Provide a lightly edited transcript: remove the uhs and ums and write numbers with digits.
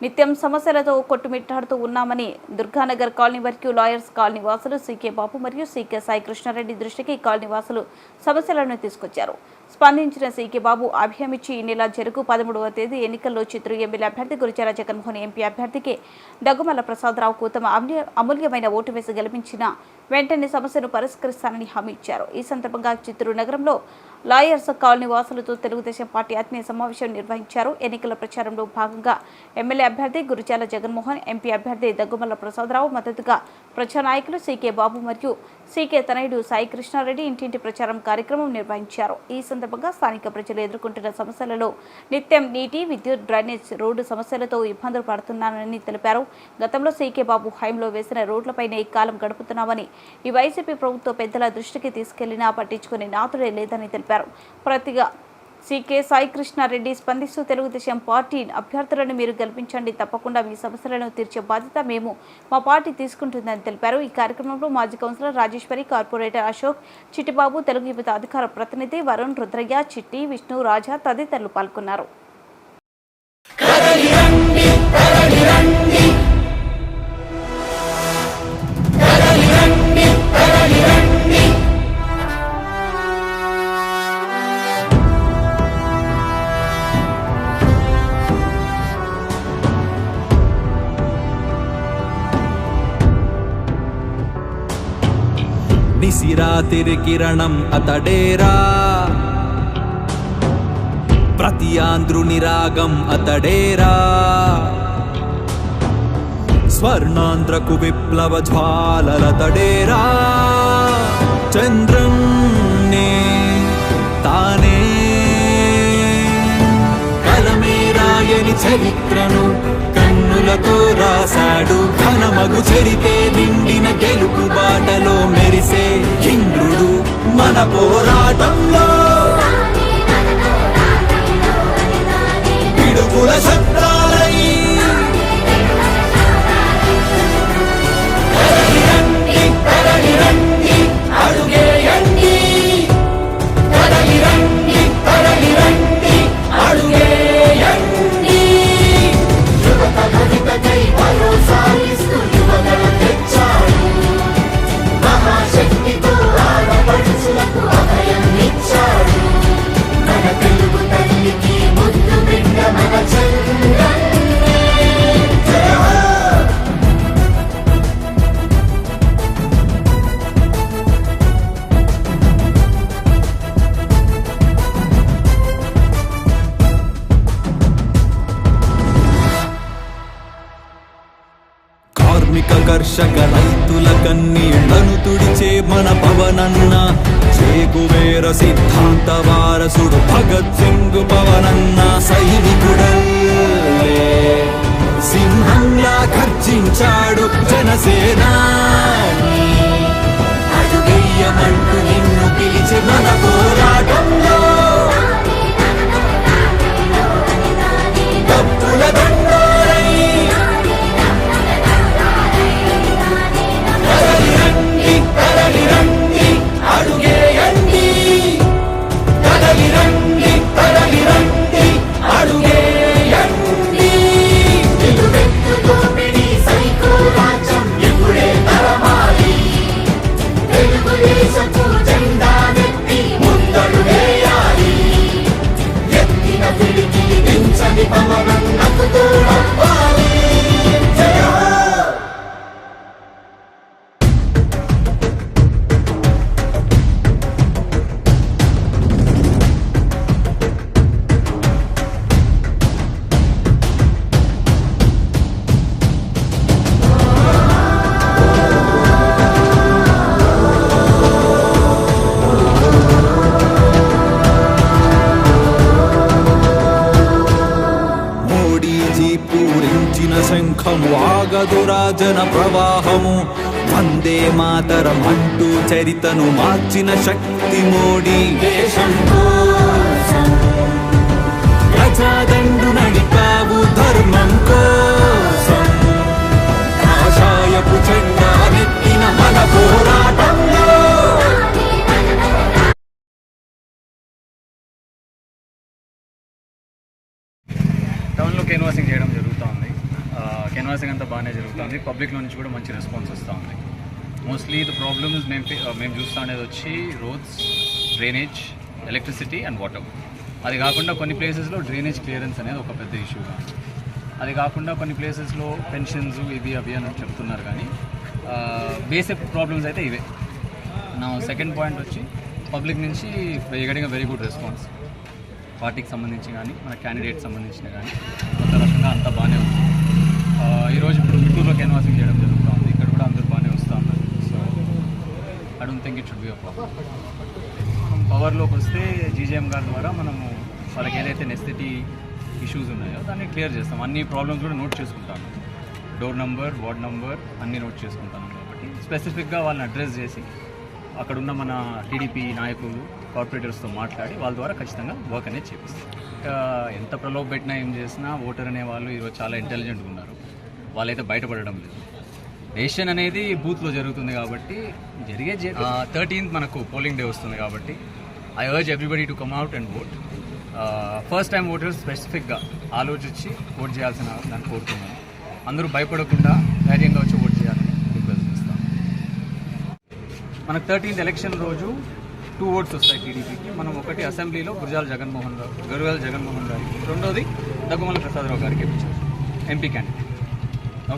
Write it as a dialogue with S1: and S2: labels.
S1: నిత్యం సమస్యలతో కొట్టుమిట్టాడుతూ ఉన్నామని దుర్గానగర్ కాలనీ వరకు లాయర్స్ కాలనీ వాసులు సీకే బాబు మరియు సీకే సాయి కృష్ణారెడ్డి దృష్టికి కాలనీ వాసులు సమస్యలను తీసుకొచ్చారు. స్పందించిన సీకే బాబు అభయమిచ్చి ఈ నెల జరుగు 13వ తేదీ ఎన్నికల్లో చిత్తూరు ఎమ్మెల్యే అభ్యర్థి గురిజాల జగన్మోహన్, ఎంపీ అభ్యర్థికి దగ్గుమల్ల ప్రసాదరావుకు తమ అమూల్యమైన ఓటు వేసి గెలిపించిన వెంటనే సమస్యను పరిష్కరిస్తానని హామీ ఇచ్చారు. ఈ సందర్భంగా చిత్తూరు నగరంలో లాయర్స్ కాలనీ వాసులతో తెలుగుదేశం పార్టీ ఆత్మీయ సమావేశం నిర్వహించారు. ఎన్నికల ప్రచారంలో భాగంగా ఎమ్మెల్యే అభ్యర్థి గురిజాల జగన్మోహన్, ఎంపీ అభ్యర్థి దగ్గుమల్ల ప్రసాదరావు మద్దతుగా ప్రజా నాయకులు సీకే బాబు మరియు సీకే తనయుడు సాయి కృష్ణారెడ్డి ఇంటింటి ప్రచారం కార్యక్రమం నిర్వహించారు. ఈ సందర్భంగా స్థానిక ప్రజలు ఎదుర్కొంటున్న సమస్యలలో నిత్యం నీటి, విద్యుత్, డ్రైనేజ్, రోడ్డు సమస్యలతో ఇబ్బందులు పడుతున్నానని తెలిపారు. గతంలో సీకే బాబు హయాంలో వేసిన రోడ్లపైనే ఈ కాలం గడుపుతున్నామని, ఈ వైసీపీ ప్రభుత్వ పెద్దల దృష్టికి తీసుకెళ్లినా పట్టించుకునే నాతుడే లేదని తెలిపారు. ప్రతిగా సీకే సాయి కృష్ణారెడ్డి స్పందిస్తూ తెలుగుదేశం పార్టీ అభ్యర్థులను మీరు గెలిపించండి, తప్పకుండా మీ సమస్యలను తీర్చే బాధ్యత మా పార్టీ తీసుకుంటుందని తెలిపారు. ఈ కార్యక్రమంలో మాజీ కౌన్సిలర్ రాజేశ్వరి, కార్పొరేటర్ అశోక్, చిట్టిబాబు, తెలుగు యువత అధికార ప్రతినిధి వరుణ్, రుద్రయ్య, చిట్టి, విష్ణు, రాజా తదితరులు పాల్గొన్నారు.
S2: నిశిరాతిరి కిరణం అతడేరా, ప్రతి ఆంధ్రుని రాగం అతడేరా, స్వర్ణాంధ్రకు విప్లవ జ్వాలలతడేరా, చంద్రం తానే కలమేరాయని చరిత్రను కన్నులతో రాశాడు. ఘనమగు చరితే నిండిన గెలుపు బాటలో మెరిసే ఇంద్రుడు మన పోరాటంలో పిడుగుల శబ్దాలై తరలిరండి, అడుగేయండి, తరలిరండి, తరలిరండి, అడుగేయండి. యువత భవితకై భరోసాయిస్తూ యువతను తెచ్చాడు. మహాశక్తితో ఆడపడుచులకు అభయం ఇచ్చాడు. మన తెలుగు తల్లికి ముద్దు బిడ్డ మన చంద్రన్నే. కార్మిక కర్షక రైతుల కన్నీళ్లను తుడిచే మన పవనన్న, చేగువేర సిద్ధాంత వారసుడు భగత్ సింగ్ పవనన్న. సైనికుడల్లే సింహంలా గర్జించాడు జనసేన, అడుగెయ్యమంటూ నిన్ను పిలిచే మన పోరాటంలో తప్పుల దండోరై తరలిరండి, అడుగేయండి, తరలిరండి, తరలిరండి, అడుగేయండి. నిలువెత్తు దోపిడీ సైకో రాజ్యం ఎప్పుడే తరమాలి. తెలుగుదేశపు జెండా నెత్తి ముందడు వేయాలి. ఎత్తిన పిడికి దించని పవనన్నకు తోడవ్వాలి. శంఖము ఆగదు రాజన ప్రవాహము, వందే మాతరం అంటూ చరితను మార్చిన శక్తి మోడీ. దేశం కోసం ప్రజాదండు నడిపావు, ధర్మం కోసం కాషాయపు జెండా నెత్తిన మన పోరాటంలో
S3: టౌన్లో కేన్వాసింగ్ చేయడం జరుగుతుంది. కన్వర్సింగ్ అంతా బాగానే జరుగుతుంది. పబ్లిక్లో నుంచి కూడా మంచి రెస్పాన్స్ వస్తూ ఉంది. మోస్ట్లీ ద ప్రాబ్లమ్స్ మేము చూస్తూ ఉండేది వచ్చి roads, drainage, electricity and water. అది కాకుండా కొన్ని ప్లేసెస్లో డ్రైనేజ్ క్లియరెన్స్ అనేది ఒక పెద్ద ఇష్యూగా, అది కాకుండా కొన్ని ప్లేసెస్లో పెన్షన్స్ ఇవి అవి అని చెప్తున్నారు. కానీ బేసిక్ ప్రాబ్లమ్స్ అయితే ఇవే. నా సెకండ్ పాయింట్ వచ్చి పబ్లిక్ నుంచి గెటింగ్ వెరీ గుడ్ రెస్పాన్స్. పార్టీకి సంబంధించి కానీ మన క్యాండిడేట్ సంబంధించిన కానీ కొత్త రకంగా అంతా బాగానే ఉంది. ఈరోజు ఇప్పుడు గుంటూరులో క్యాన్వాసింగ్ చేయడం జరుగుతూ ఉంది. ఇక్కడ కూడా అందరూ బాగానే వస్తూ ఉన్నారు. So I don't think it should be a problem. మనం పవర్లోకి వస్తే జీజేఎం గారి ద్వారా మనము వాళ్ళకి ఏదైతే నెసెసిటీ ఇష్యూస్ ఉన్నాయో దాన్ని క్లియర్ చేస్తాం. అన్ని ప్రాబ్లమ్స్ కూడా నోట్ చేసుకుంటాను. డోర్ నంబర్, వార్డ్ నంబర్ అన్నీ నోట్ చేసుకుంటాను. కాబట్టి స్పెసిఫిక్గా వాళ్ళని అడ్రస్ చేసి అక్కడున్న మన టీడీపీ నాయకులు, కార్పొరేటర్స్తో మాట్లాడి వాళ్ళ ద్వారా ఖచ్చితంగా వర్క్ అనేది చేపిస్తాం. ఇంకా ఎంత ప్రలోభ పెట్టినా ఏం చేసినా ఓటర్ అనే వాళ్ళు ఈరోజు చాలా ఇంటెలిజెంట్గా ఉన్నారు. వాళ్ళైతే బయటపడడం లేదు. డెసిషన్ అనేది బూత్లో జరుగుతుంది కాబట్టి జరిగే 13th మనకు పోలింగ్ డే వస్తుంది కాబట్టి I urge everybody to come out and vote. First time voters స్పెసిఫిక్గా ఆలోచించి ఓట్ చేయాల్సిన దాన్ని కోరుతున్నాను. అందరూ భయపడకుండా ధైర్యంగా వచ్చి ఓట్ చేయాలని రిక్వెస్ట్ చేస్తాం. మనకు 13th ఎలక్షన్ రోజు 2 ఓట్స్ వస్తాయి టీడీపీకి. మనం ఒకటి అసెంబ్లీలో గురజాల జగన్మోహన్ గారికి, రెండోది దగ్గుమల ప్రసాదరావు గారికి ఇచ్చారు ఎంపీ క్యాండిడేట్.